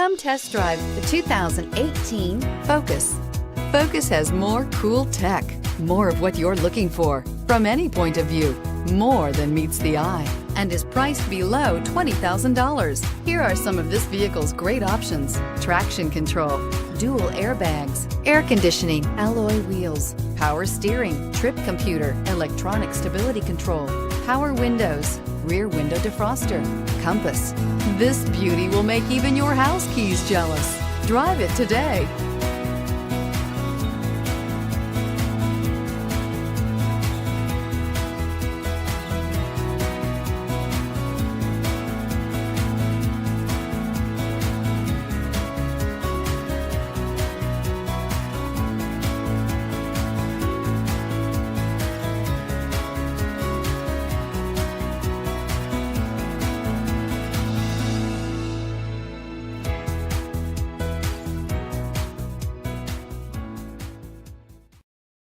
Come test drive the 2018 Focus. Focus has more cool tech, more of what you're looking for from any point of view, more than meets the eye, and is priced below $20,000. Here are some of this vehicle's great options: traction control, dual airbags, air conditioning, alloy wheels, power steering, trip computer, electronic stability control, power windows, rear window defroster, compass. This beauty will make even your house keys jealous. Drive it today.